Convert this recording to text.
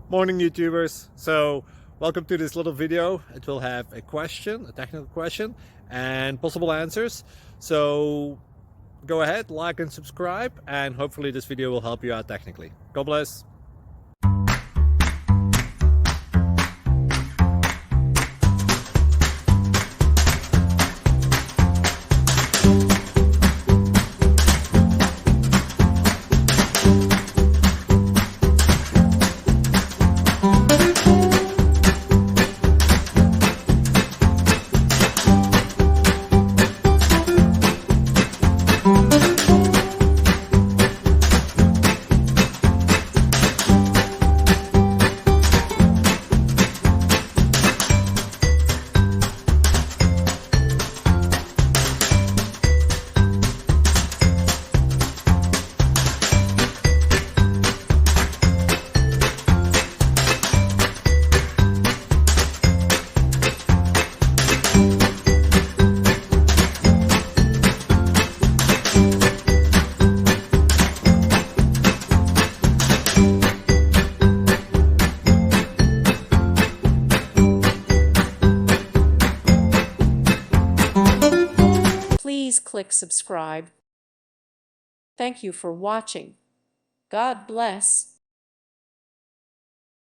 Morning YouTubers. So welcome to this little video. It will have a question, a technical question, and possible answers. So go ahead, like and subscribe, and hopefully this video will help you out technically. God bless. Please click subscribe. Thank you for watching. God bless.